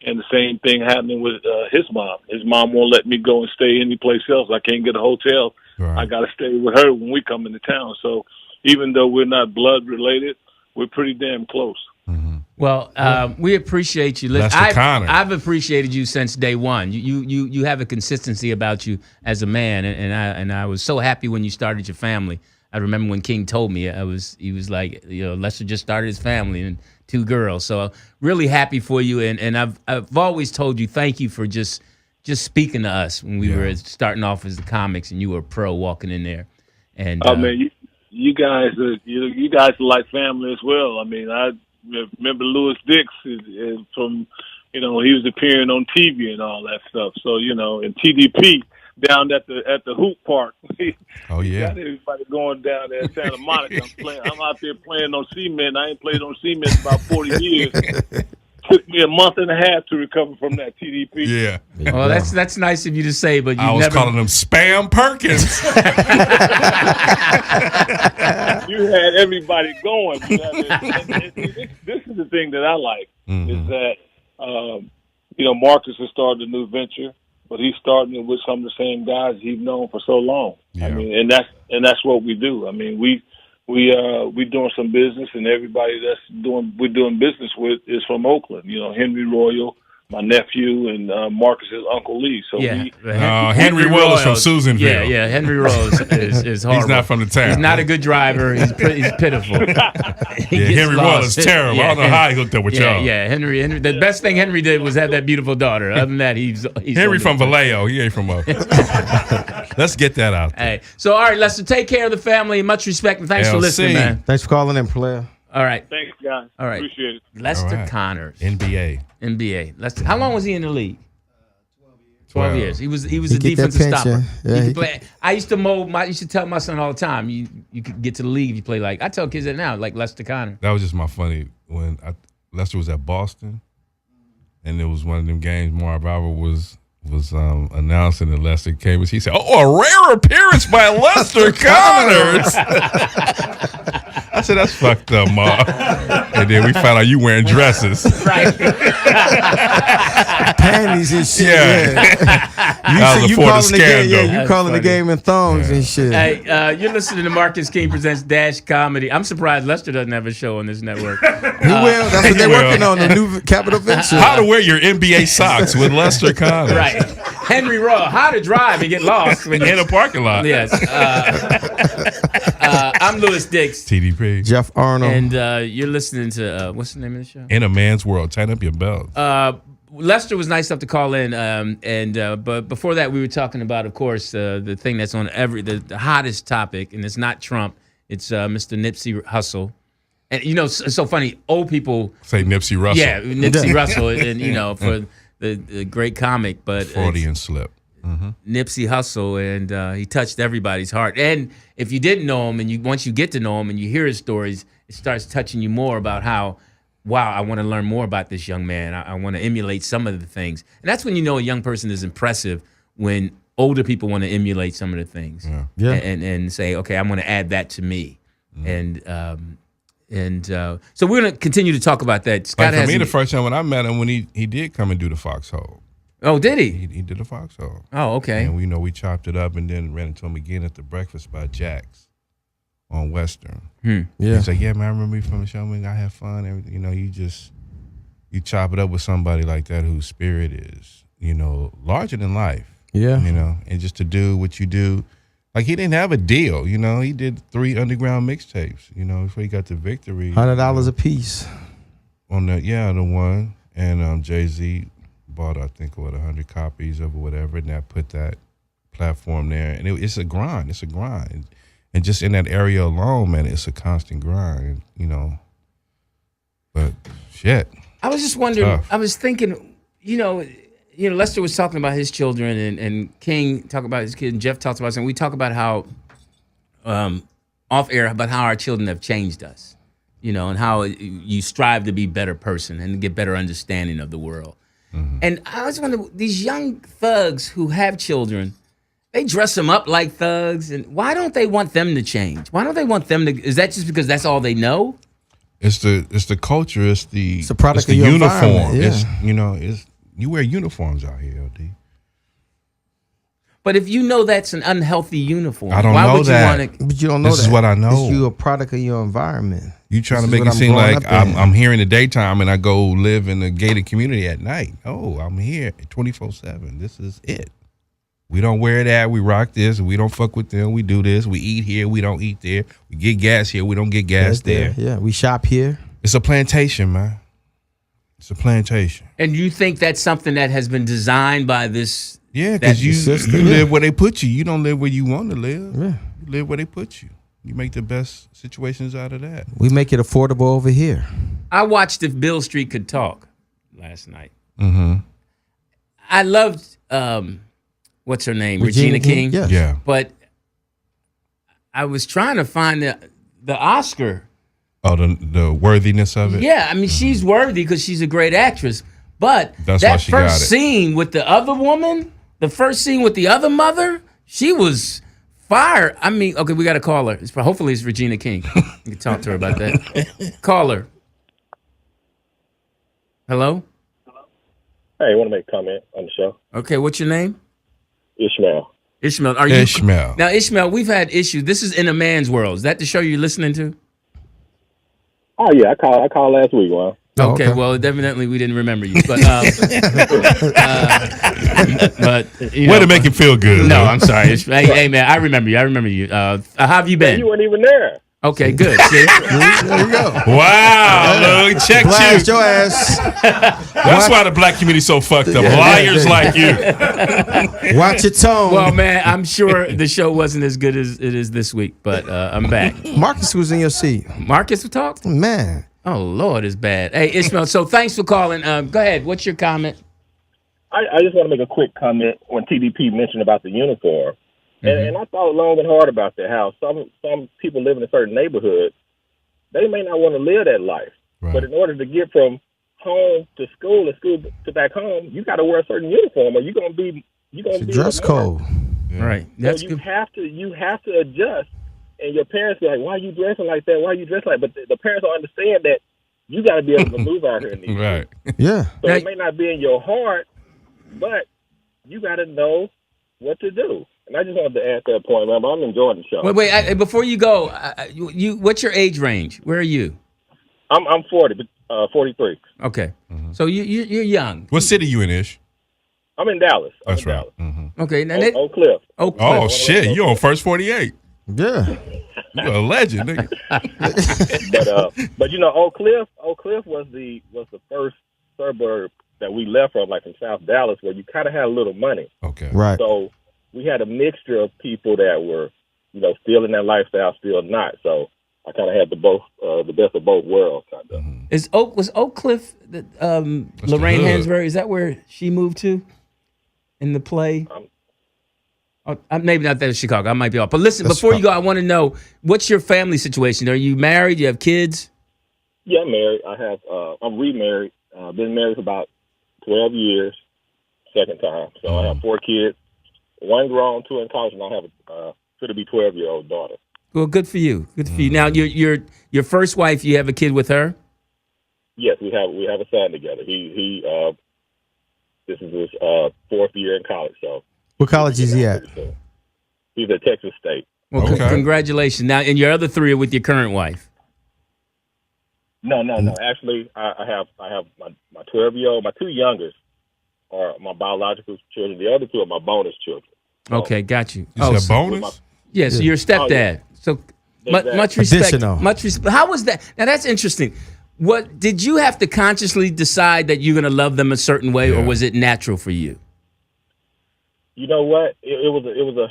Speaker 4: the same thing happening with his mom. His mom won't let me go and stay any place else. I can't get a hotel.
Speaker 3: Right.
Speaker 4: I got to stay with her when we come into town. So even though we're not blood related, we're pretty damn close.
Speaker 3: Mm-hmm.
Speaker 1: Well, we appreciate you.
Speaker 3: Lester Connor.
Speaker 1: I've appreciated you since day one. You have a consistency about you as a man, and I was so happy when you started your family. I remember when King told me, he was like, Lester just started his family and 2 girls. So really happy for you, and I've always told you thank you for just speaking to us when we were starting off as the comics, and you were a pro walking in there. And
Speaker 4: man, you guys are like family as well. I mean, I remember Louis Dix is from, he was appearing on TV and all that stuff. So and TDP down at the hoop park.
Speaker 3: Oh yeah,
Speaker 4: got everybody going down there in Santa Monica. I'm out there playing on cement. I ain't played on cement in about 40 years. Took me a month and a half to recover from that TDP.
Speaker 3: Yeah.
Speaker 1: Well, that's nice of you to say, but
Speaker 3: I was calling them Spam Perkins.
Speaker 4: You had everybody going. This is the thing that I like, is that Marcus has started a new venture, but he's starting it with some of the same guys he's known for so long.
Speaker 3: Yeah.
Speaker 4: I mean, and that's what we do. I mean, we doing some business, and everybody we're doing business with is from Oakland. Henry Royal, my nephew, and Marcus's Uncle Lee. So
Speaker 3: Henry Royal is from Susanville.
Speaker 1: Yeah, Henry Royal is horrible.
Speaker 3: He's not from the town.
Speaker 1: He's not a good driver. He's pitiful.
Speaker 3: Henry Royal is terrible. I don't know how he hooked up with y'all.
Speaker 1: Yeah, Henry. The best thing Henry did was have that beautiful daughter. Other than that, he's
Speaker 3: Henry from Vallejo. He ain't from Let's get that out there.
Speaker 1: Hey, so all right, Lester, take care of the family. Much respect, and thanks for listening, man.
Speaker 2: Thanks for calling in, player.
Speaker 1: All right.
Speaker 4: Thanks, guys.
Speaker 1: All right.
Speaker 4: Appreciate it.
Speaker 1: Lester Connors.
Speaker 3: NBA.
Speaker 1: Lester. How long was he in the league? 12 years. He was a
Speaker 2: get that
Speaker 1: defensive stopper.
Speaker 2: pension. Yeah,
Speaker 1: Play. I used to tell my son all the time, you could get to the league if you play like, I tell kids that now, like Lester Connors.
Speaker 3: That was just my funny when Lester was at Boston, and it was one of them games Marv Albert was announcing, that Lester came. He said, "Oh, a rare appearance by Lester Connors." I said, "That's fucked up, Marv." And then we found out you wearing dresses,
Speaker 1: Right.
Speaker 2: Panties and shit.
Speaker 3: That was
Speaker 2: You
Speaker 3: before the
Speaker 2: calling the game?
Speaker 3: scandal.
Speaker 2: Yeah, you calling the game in thongs and shit.
Speaker 1: Hey, you're listening to Marcus King Presents Dash Comedy. I'm surprised Lester doesn't have a show on this network.
Speaker 2: He will. That's what they're working on, the new Capital Venture.
Speaker 3: How to wear your NBA socks with Lester Connors.
Speaker 1: Right. Henry Royal, how to drive and get lost when
Speaker 3: In a parking lot.
Speaker 1: Yes. I'm Louis Dix.
Speaker 3: TDP.
Speaker 2: Jeff Arnold.
Speaker 1: And you're listening to, what's the name of the show?
Speaker 3: In a Man's World. Tighten up your belt.
Speaker 1: Lester was nice enough to call in, but before that, we were talking about, of course, the thing that's on the hottest topic, and it's not Trump. It's Mr. Nipsey Hussle. And, it's so funny, old people
Speaker 3: Say Nipsey Russell.
Speaker 1: Yeah, Nipsey Russell, and for the great comic, but
Speaker 3: Freudian slip.
Speaker 1: Nipsey Hussle, and he touched everybody's heart. And if you didn't know him, and once you get to know him and you hear his stories, it starts touching you more about how, wow, I want to learn more about this young man. I want to emulate some of the things. And that's when you know a young person is impressive, when older people want to emulate some of the things.
Speaker 2: Yeah.
Speaker 1: And say, okay, I'm going to add that to me. And so we're going to continue to talk about that. Scott
Speaker 3: Like for me, the first time when I met him, when he did come and do the Foxhole.
Speaker 1: Oh, did he?
Speaker 3: He did the Foxhole.
Speaker 1: Oh, okay.
Speaker 3: And we chopped it up, and then ran into him again at the breakfast by Jack's on Western.
Speaker 2: Yeah.
Speaker 3: He's like, yeah, man, I remember you from the show, man. I had fun. Everything. You chop it up with somebody like that whose spirit is, larger than life.
Speaker 2: Yeah.
Speaker 3: And just to do what you do. Like, he didn't have a deal, He did 3 underground mixtapes, before he got the victory.
Speaker 2: $100 a piece.
Speaker 3: On the one. And Jay-Z bought, I think, 100 copies of it, whatever, and that put that platform there. And it's a grind. It's a grind. And just in that area alone, man, it's a constant grind, But shit.
Speaker 1: I was just wondering,
Speaker 3: Tough.
Speaker 1: I was thinking, Lester was talking about his children, and King talked about his kid, and Jeff talked about something. We talk about how, off air, about how our children have changed us, and how you strive to be a better person and get better understanding of the world. And I was wondering, these young thugs who have children, They dress them up like thugs, and why don't they want them to change? Why don't they want them to? Is that just because that's all they know?
Speaker 3: It's the culture. It's the
Speaker 2: product
Speaker 3: it's the
Speaker 2: of your
Speaker 3: uniform.
Speaker 2: environment,
Speaker 3: It's
Speaker 2: yeah.
Speaker 3: it's you wear uniforms out here, LD.
Speaker 1: But if you know that's an unhealthy uniform,
Speaker 3: I don't
Speaker 1: why
Speaker 3: know
Speaker 1: would
Speaker 3: that.
Speaker 1: you want to?
Speaker 2: But you don't know
Speaker 3: This
Speaker 2: that.
Speaker 3: is what I know.
Speaker 2: It's you a product of your environment.
Speaker 3: You trying to
Speaker 2: This is
Speaker 3: make
Speaker 2: what
Speaker 3: it
Speaker 2: I'm
Speaker 3: seem
Speaker 2: growing
Speaker 3: like
Speaker 2: up in.
Speaker 3: I'm here in the daytime and I go live in a gated community at night. No, I'm here 24/7. This is it. We don't wear that. We rock this. We don't fuck with them. We do this. We eat here. We don't eat there. We get gas here. We don't get gas there.
Speaker 2: Yeah, we shop here.
Speaker 3: It's a plantation, man. It's a plantation.
Speaker 1: And you think that's something that has been designed by this?
Speaker 3: Yeah,
Speaker 1: That's
Speaker 3: because
Speaker 1: the
Speaker 3: you
Speaker 2: system,
Speaker 3: you
Speaker 2: yeah.
Speaker 3: live where they put you. You don't live where you want to live.
Speaker 2: Yeah.
Speaker 3: You live where they put you. You make the best situations out of that.
Speaker 2: We make it affordable over here.
Speaker 1: I watched If Bill Street Could Talk last night.
Speaker 3: Mm-hmm.
Speaker 1: I loved what's her name, Regina King.
Speaker 2: Yes.
Speaker 3: Yeah.
Speaker 1: But I was trying to find the Oscar.
Speaker 3: Oh, the worthiness of it.
Speaker 1: Yeah, I mean she's worthy because she's a great actress. But
Speaker 3: That's why
Speaker 1: that
Speaker 3: she got
Speaker 1: first
Speaker 3: it.
Speaker 1: scene with the other woman, the first scene with the other mother, she was fire. I mean, okay, we got to call her. Hopefully it's Regina King. We can talk to her about that. Call her. Hello?
Speaker 5: Hey, I want to make a comment on the show.
Speaker 1: Okay, what's your name?
Speaker 5: Ishmael.
Speaker 1: Ishmael. Are you
Speaker 3: Ishmael.
Speaker 1: Now, Ishmael, we've had issues. This is In a Man's World. Is that the show you're listening to?
Speaker 5: Oh yeah, I called last week, man.
Speaker 2: Oh,
Speaker 1: Okay,
Speaker 2: okay.
Speaker 1: well, definitely we didn't remember you, but but you
Speaker 3: Way
Speaker 1: know,
Speaker 3: to make him feel good.
Speaker 1: No,
Speaker 3: man.
Speaker 1: I'm sorry. Hey, man, I remember you. How have you
Speaker 5: You
Speaker 1: been?
Speaker 5: weren't even there.
Speaker 1: Okay, good. See?
Speaker 2: There you go.
Speaker 3: Wow, look, check
Speaker 2: Blast
Speaker 3: you.
Speaker 2: your ass.
Speaker 3: That's why the black community so fucked up.
Speaker 2: Yeah,
Speaker 3: Liars
Speaker 2: yeah.
Speaker 3: like you.
Speaker 2: Watch your tone.
Speaker 1: Well, man, I'm sure the show wasn't as good as it is this week, but I'm back.
Speaker 2: Marcus was in your seat.
Speaker 1: Marcus will talk?
Speaker 2: Man.
Speaker 1: Oh, Lord, it's bad. Hey, Ishmael, so thanks for calling. Go ahead. What's your comment?
Speaker 5: I just want to make a quick comment when TDP mentioned about the uniform. And I thought long and hard about that, how some people live in a certain neighborhood, they may not want to live that life.
Speaker 3: Right.
Speaker 5: But in order to get from home to school and school to back home, you got to wear a certain uniform or you're going to be
Speaker 2: Dress code.
Speaker 3: Yeah.
Speaker 1: Right.
Speaker 5: So
Speaker 1: That's
Speaker 5: you
Speaker 1: good.
Speaker 5: have to adjust. And your parents be like, why are you dressing like that? Why are you dressing like that? But the parents don't understand that you got to be able to move out here in these
Speaker 3: Right.
Speaker 2: Yeah.
Speaker 5: So
Speaker 1: Now-
Speaker 5: it may not be in your heart, but you got to know what to do. And I just wanted to add that point, man. But I'm enjoying the show.
Speaker 1: Wait. Before you go, what's your age range? Where are you?
Speaker 5: I'm 40, 43.
Speaker 1: Okay. So you're young.
Speaker 3: What city you in, Ish?
Speaker 5: I'm in Dallas.
Speaker 3: That's right. Mm-hmm.
Speaker 1: Okay. Now
Speaker 5: Oak Cliff.
Speaker 1: Oak
Speaker 3: Oh,
Speaker 1: Cliff.
Speaker 3: shit. You on first 48.
Speaker 2: Yeah.
Speaker 3: You a legend, nigga.
Speaker 5: But you know, Oak Cliff was the first suburb that we left from, like from South Dallas, where you kind of had a little money.
Speaker 3: Okay.
Speaker 2: Right.
Speaker 5: So we had a mixture of people that were, you know, still in that lifestyle, still not. So I kind of had the best of both worlds, kind of.
Speaker 1: Was Oak Cliff
Speaker 3: the
Speaker 1: Lorraine
Speaker 3: hood.
Speaker 1: Hansberry? Is that where she moved to in the play? Maybe not that in Chicago. I might be off. But listen,
Speaker 2: That's
Speaker 1: before you go, I want to know, what's your family situation? Are you married? You have kids?
Speaker 5: Yeah, I'm married. I'm remarried. Been married for about 12 years, second time. So I have 4 kids, 1 grown, 2 in college, and I have a soon-to-be 12-year-old daughter.
Speaker 1: Well, good for you. Good for you. Now, your first wife, you have a kid with her?
Speaker 5: Yes, we have a son together. This is his 4th year in college. So
Speaker 2: What college is he at?
Speaker 5: he's at Texas State.
Speaker 1: Well,
Speaker 3: Okay.
Speaker 1: congratulations. Now, and your other 3 are with your current wife?
Speaker 5: No. Actually, I have my 12-year-old. My 2 youngest are my biological children. The other 2 are my bonus children.
Speaker 1: Okay, got you.
Speaker 3: You said
Speaker 1: so,
Speaker 3: bonus?
Speaker 1: yeah, so your stepdad.
Speaker 5: yeah.
Speaker 1: So
Speaker 5: Exactly.
Speaker 1: much respect.
Speaker 2: Additional.
Speaker 1: Much respect. How was that? Now, that's interesting. What did you have to consciously decide that you're going to love them a certain way, or
Speaker 3: Yeah.
Speaker 1: was it natural for you?
Speaker 5: You know what? It was a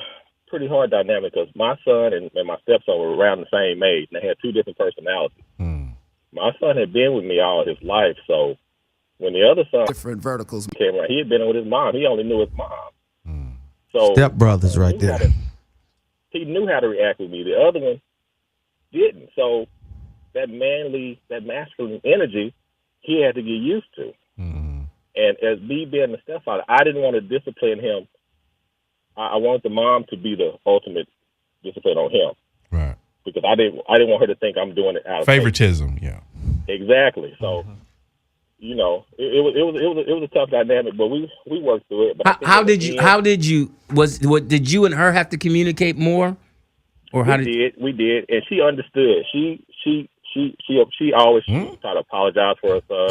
Speaker 5: pretty hard dynamic because my son and my stepson were around the same age, and they had 2 different personalities. My son had been with me all his life, so when the other son
Speaker 6: different verticals.
Speaker 5: came around, he had been with his mom. He only knew his mom. So
Speaker 2: Step brothers right
Speaker 5: he knew how
Speaker 2: there.
Speaker 5: to- He knew how to react with me. The other one didn't. So that masculine energy, he had to get used to. And as me being the stepfather, I didn't want to discipline him. I wanted the mom to be the ultimate discipline on him.
Speaker 3: Right.
Speaker 5: Because I didn't want her to think I'm doing it out of
Speaker 3: Favoritism, yeah.
Speaker 5: Exactly. So, you know, it was a tough dynamic, but we worked through it. But
Speaker 1: Did you and her have to communicate more, or how
Speaker 5: we did, and she understood. She always tried to apologize for her son.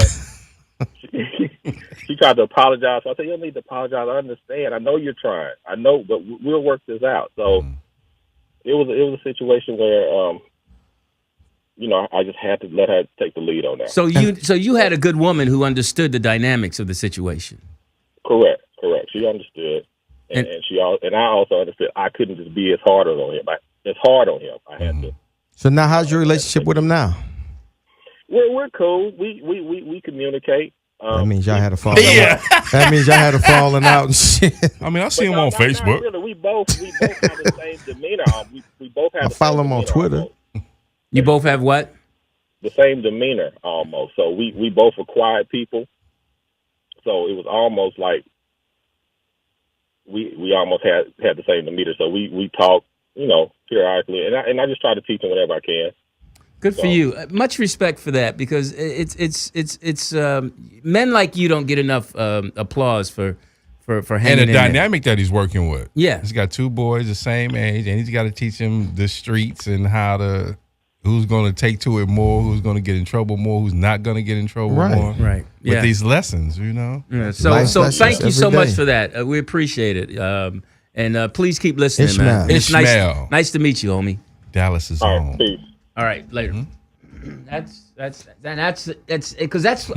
Speaker 5: She tried to apologize. So I said, you don't need to apologize. I understand. I know you're trying. I know, but we'll work this out. So it was a situation where, you know, I just had to let her take the lead on that.
Speaker 1: So you had a good woman who understood the dynamics of the situation.
Speaker 5: Correct. She understood, and I also understood. I couldn't just be as hard on him. I had to.
Speaker 2: So now, how's your relationship with him now?
Speaker 5: We're cool. We communicate.
Speaker 2: That means y'all had a falling out. That means y'all had a falling out and shit.
Speaker 3: I mean, I see him on Facebook.
Speaker 5: Really. We both have the same demeanor. We both have.
Speaker 2: I follow him on Twitter.
Speaker 5: Almost.
Speaker 1: You both have what?
Speaker 5: The same demeanor almost. So we both were quiet people. So it was almost like we almost had the same demeanor. So we talk, you know, periodically, and I just try to teach him whatever I can.
Speaker 1: Good for you. Much respect for that, because it's men like you don't get enough applause for hanging
Speaker 3: And the
Speaker 1: in
Speaker 3: dynamic that he's working with.
Speaker 1: Yeah.
Speaker 3: He's got 2 boys the same age, and he's got to teach them the streets and who's going to take to it more, who's going to get in trouble more, who's not going to get in trouble more.
Speaker 1: Right.
Speaker 3: With
Speaker 1: Yeah.
Speaker 3: these lessons, you know?
Speaker 1: Yeah. So
Speaker 2: lessons
Speaker 1: thank you so
Speaker 2: every
Speaker 1: much
Speaker 2: day.
Speaker 1: for that. We appreciate it. And please keep listening,
Speaker 2: Ishmael.
Speaker 1: man. It's
Speaker 3: Ishmael.
Speaker 1: nice to meet you, homie.
Speaker 3: Dallas is
Speaker 5: All right,
Speaker 3: home.
Speaker 5: peace.
Speaker 1: All right, later. That's because that's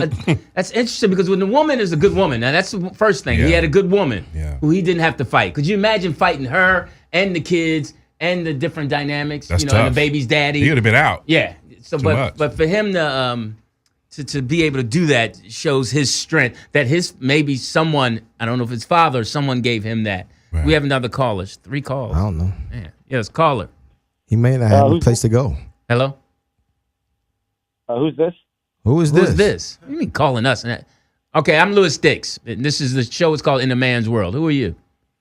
Speaker 1: interesting, because when the woman is a good woman, now that's the first thing. He
Speaker 3: Yeah.
Speaker 1: had a good woman
Speaker 3: Yeah.
Speaker 1: who he didn't have to fight. Could you imagine fighting her and the kids and the different dynamics?
Speaker 3: That's
Speaker 1: you know, and
Speaker 3: tough.
Speaker 1: the baby's daddy.
Speaker 3: He would have been out.
Speaker 1: Yeah. So,
Speaker 3: Too much.
Speaker 1: but for him to be able to do that shows his strength. That maybe someone, I don't know if it's father or someone gave him that.
Speaker 3: Right.
Speaker 1: We have another caller. 3 calls.
Speaker 2: I don't know.
Speaker 1: Man. Yes, caller.
Speaker 2: He may not have a place to go.
Speaker 1: Hello.
Speaker 6: Who's this?
Speaker 2: Who is this?
Speaker 1: Who's this? What do you mean calling us? Okay, I'm Louis Dix. And this is the show. It's called In a Man's World. Who are you?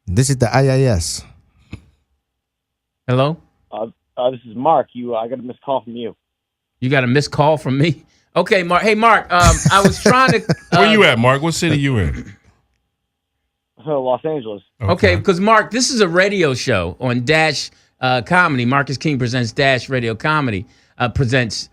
Speaker 2: This is the IIS.
Speaker 1: Hello?
Speaker 6: This is Mark. I got a missed call from you.
Speaker 1: You got a missed call from me? Okay, Mark. Hey, Mark, I was trying to...
Speaker 3: Where you at, Mark? What city you in?
Speaker 6: Los Angeles.
Speaker 1: Okay, because, Mark, this is a radio show on Dash Comedy. Marcus King presents Dash Radio Comedy.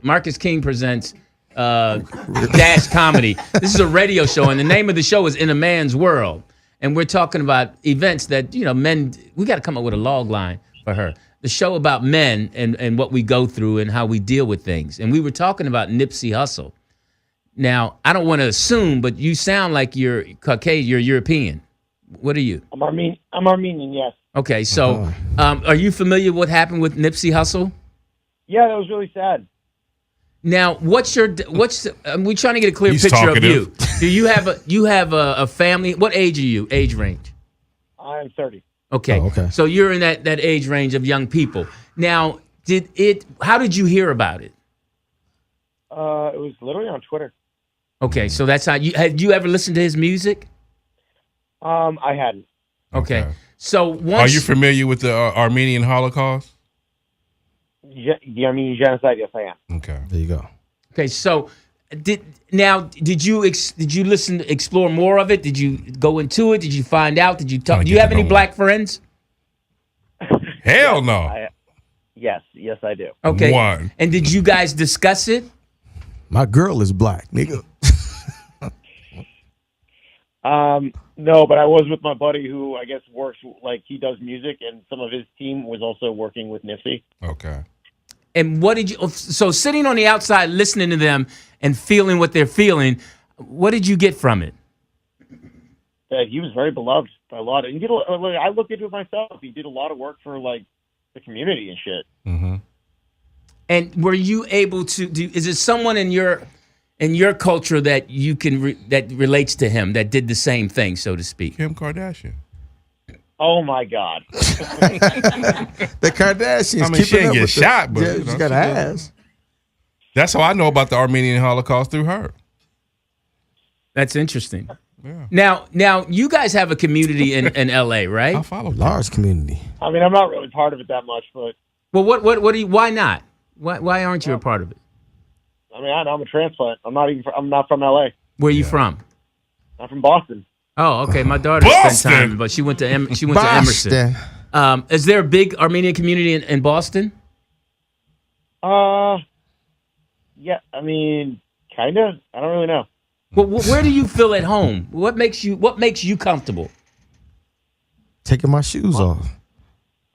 Speaker 1: Marcus King presents Dash Comedy. This is a radio show, and the name of the show is In a Man's World. And we're talking about events that, you know, men... We got to come up with a log line for her. The show about men and what we go through and how we deal with things. And we were talking about Nipsey Hussle. Now, I don't want to assume, but you sound like you're Caucasian, you're European. What are you?
Speaker 6: I'm Armenian, yes.
Speaker 1: Okay, so are you familiar with what happened with Nipsey Hussle?
Speaker 6: Yeah, that was really sad.
Speaker 1: Now, we're trying to get a clear
Speaker 3: He's
Speaker 1: picture
Speaker 3: talkative.
Speaker 1: of you. Do you have a family? What age are you? Age range?
Speaker 6: I'm 30.
Speaker 1: Okay.
Speaker 2: Oh, okay.
Speaker 1: So you're in that age range of young people. Now, how did you hear about it?
Speaker 6: It was literally on Twitter.
Speaker 1: Okay, so that's how had you ever listened to his music?
Speaker 6: I hadn't.
Speaker 1: Okay. So
Speaker 3: Are you familiar with the Armenian Holocaust?
Speaker 6: The Armenian genocide, yes, I am.
Speaker 3: Okay.
Speaker 2: There you go.
Speaker 1: Okay, so did you listen to explore more of it? Did you go into it? Did you find out? Did you talk?
Speaker 3: Trying to
Speaker 1: Do you
Speaker 3: get
Speaker 1: have
Speaker 3: to
Speaker 1: any
Speaker 3: know
Speaker 1: black friends?
Speaker 3: Hell no.
Speaker 6: Yes, I do.
Speaker 1: Okay.
Speaker 3: One.
Speaker 1: And did you guys discuss it?
Speaker 2: My girl is black, nigga.
Speaker 6: No, but I was with my buddy who I guess works, like, he does music, and some of his team was also working with Nipsey.
Speaker 3: Okay.
Speaker 1: And what did you? So sitting on the outside, listening to them and feeling what they're feeling, what did you get from it?
Speaker 6: He was very beloved by a lot. And I looked into it myself. He did a lot of work for, like, the community and shit.
Speaker 3: Mm-hmm.
Speaker 1: And were you able to do? Is it someone in your culture that you can that relates to him that did the same thing, so to speak?
Speaker 3: Kim Kardashian.
Speaker 6: Oh my God!
Speaker 2: The Kardashians.
Speaker 3: I mean, she
Speaker 2: keeping
Speaker 3: didn't
Speaker 2: up
Speaker 3: get
Speaker 2: with
Speaker 3: shot, but,
Speaker 2: yeah,
Speaker 3: you know,
Speaker 2: she got
Speaker 3: she
Speaker 2: ass.
Speaker 3: That's how I know about the Armenian Holocaust, through her.
Speaker 1: That's interesting. Now you guys have a community in LA, right?
Speaker 3: I follow.
Speaker 2: Large community.
Speaker 6: I mean, I'm not really part of it that much, but
Speaker 1: Well, what do you? Why not? Why aren't you a part of it?
Speaker 6: I mean, I'm a transplant. I'm not from LA.
Speaker 1: Where are you from?
Speaker 6: I'm from Boston.
Speaker 1: Oh, okay. My daughter spent
Speaker 3: Boston!
Speaker 1: time, but she went to Emerson. Is there a big Armenian community in Boston?
Speaker 6: Yeah. I mean, kind of. I don't really know.
Speaker 1: Well, where do you feel at home? What makes you comfortable?
Speaker 2: Taking my shoes off.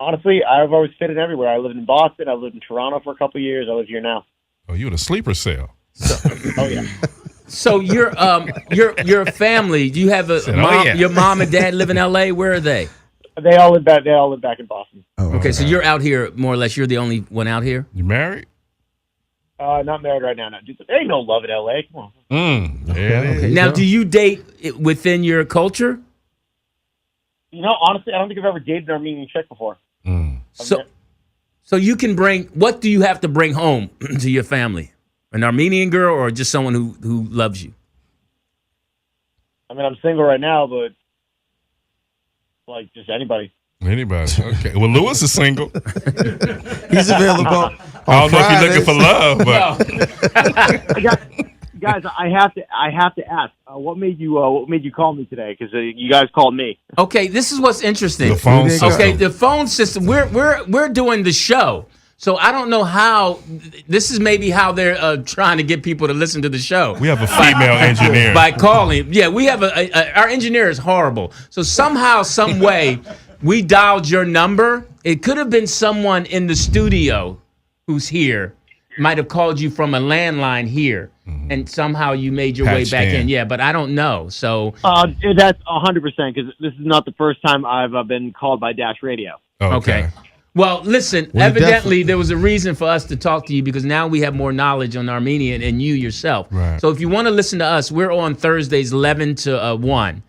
Speaker 6: Honestly, I've always fitted everywhere. I lived in Boston. I lived in Toronto for a couple of years. I live here now.
Speaker 3: Oh, you in a sleeper cell?
Speaker 6: Oh yeah.
Speaker 1: So your family, do you have your mom and dad live in LA? Where are they?
Speaker 6: They all live back in Boston.
Speaker 2: Oh,
Speaker 1: Okay, so you're out here more or less. You're the only one out here.
Speaker 3: You married?
Speaker 6: Not married right now. No, dude, there ain't no love in LA. Come on.
Speaker 3: There it is.
Speaker 1: Now, do you date within your culture?
Speaker 6: You know, honestly, I don't think I've ever dated an Armenian chick before.
Speaker 1: So you can bring. What do you have to bring home to your family? An Armenian girl or just someone who loves you?
Speaker 6: I mean, I'm single right now, but like just anybody.
Speaker 3: Anybody? Okay. Well, Lewis is single.
Speaker 2: He's available.
Speaker 3: I don't know if you're looking for love, but
Speaker 6: Guys, I have to ask. What made you call me today? Because you guys called me.
Speaker 1: Okay, this is what's interesting.
Speaker 3: the phone system.
Speaker 1: Okay, the phone system. We're doing the show, so I don't know how. This is maybe how they're trying to get people to listen to the show.
Speaker 3: We have a female engineer.
Speaker 1: By calling. Yeah, we have our engineer is horrible. So somehow, some way, we dialed your number. It could have been someone in the studio who's here. Might have called you from a landline here, and somehow you made your way
Speaker 3: Patched
Speaker 1: back in.
Speaker 3: in.
Speaker 1: Yeah, but I don't know. So
Speaker 6: That's 100% because this is not the first time I've been called by Dash Radio.
Speaker 1: okay. Well, listen, evidently there was a reason for us to talk to you because now we have more knowledge on Armenian and you yourself.
Speaker 3: Right.
Speaker 1: So if you want to listen to us, we're on Thursdays 11 to 1.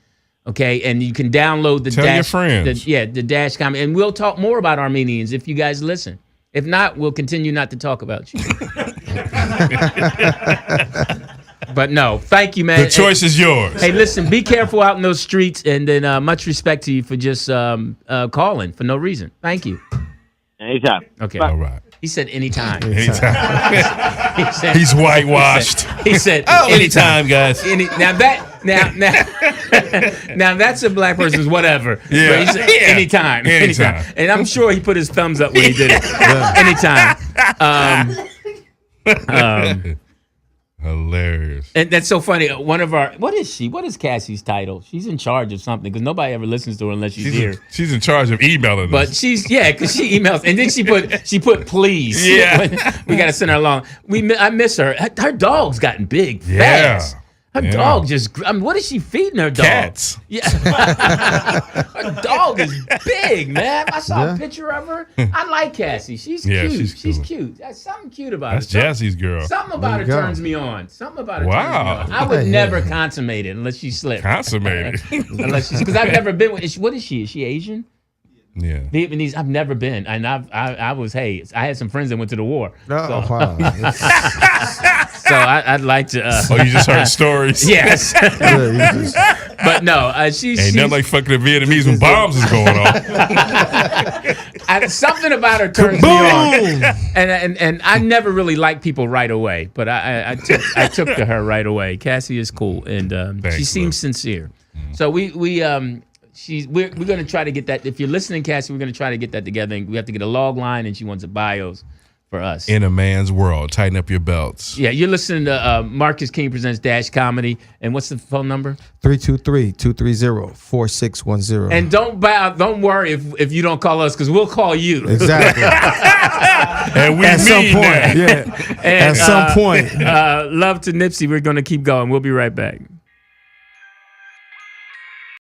Speaker 1: Okay, and you can download the
Speaker 3: Tell
Speaker 1: Dash.
Speaker 3: your friends.
Speaker 1: The Dash comment, and we'll talk more about Armenians if you guys listen. If not, we'll continue not to talk about you. But no, thank you, man.
Speaker 3: The choice is yours.
Speaker 1: Hey, listen, be careful out in those streets, and then much respect to you for just calling for no reason. Thank you.
Speaker 6: Anytime.
Speaker 1: Okay.
Speaker 3: All right.
Speaker 1: He said anytime.
Speaker 3: Anytime.
Speaker 1: He said,
Speaker 3: He's whitewashed.
Speaker 1: He said
Speaker 3: Anytime, guys.
Speaker 1: Now that's a black person's whatever.
Speaker 3: Yeah.
Speaker 1: But he said,
Speaker 3: Yeah.
Speaker 1: anytime. And I'm sure he put his thumbs up when he did it. Anytime.
Speaker 3: Hilarious.
Speaker 1: And that's so funny. One of our, what is she? What is Cassie's title? She's in charge of something because nobody ever listens to her unless she's here.
Speaker 3: She's in charge of emailing
Speaker 1: But
Speaker 3: us.
Speaker 1: because she emails, and then she put please.
Speaker 3: Yeah.
Speaker 1: We got to send her along. I miss her. Her dog's gotten big
Speaker 3: Yeah.
Speaker 1: fast. Her
Speaker 3: Yeah.
Speaker 1: dog what is she feeding her dog?
Speaker 3: Cats.
Speaker 1: Yeah. Her dog is big, man. I saw a picture of her. I like Cassie. She's cute. She's
Speaker 3: cool.
Speaker 1: cute. There's something cute about
Speaker 3: That's
Speaker 1: her.
Speaker 3: Jazzy's girl.
Speaker 1: Something about her
Speaker 2: go.
Speaker 1: turns me on. Something about her
Speaker 3: Wow.
Speaker 1: turns me on. I would never consummate it unless she slipped.
Speaker 3: Consummated.
Speaker 1: Unless she's, because I've never been with. What is she? Is she Asian?
Speaker 3: Yeah.
Speaker 1: Vietnamese. I've never been, and I had some friends that went to the war.
Speaker 2: Oh, wow.
Speaker 1: So I'd like to.
Speaker 3: Oh, you just heard stories?
Speaker 1: Yes,
Speaker 2: Yeah, you just-
Speaker 1: but no, she's
Speaker 3: Ain't nothing like fucking the Vietnamese when bombs is going off.
Speaker 1: something about her turns me on, and I never really liked people right away, but I took to her right away. Cassie is cool, and
Speaker 3: Thanks,
Speaker 1: she seems
Speaker 3: Lou.
Speaker 1: sincere. So we're going to try to get that. If you're listening, Cassie, we're going to try to get that together. And we have to get a log line, and she wants a bios for us.
Speaker 3: In a man's world. Tighten up your belts.
Speaker 1: Yeah, you're listening to Marcus King Presents Dash Comedy. And what's the phone number?
Speaker 2: 323-230-4610.
Speaker 1: And don't worry if you don't call us, because we'll call you.
Speaker 2: Exactly.
Speaker 3: And we
Speaker 2: At some
Speaker 3: mean
Speaker 2: point.
Speaker 3: that.
Speaker 2: Yeah.
Speaker 1: And,
Speaker 2: At some point.
Speaker 1: Love to Nipsey. We're going to keep going. We'll be right back.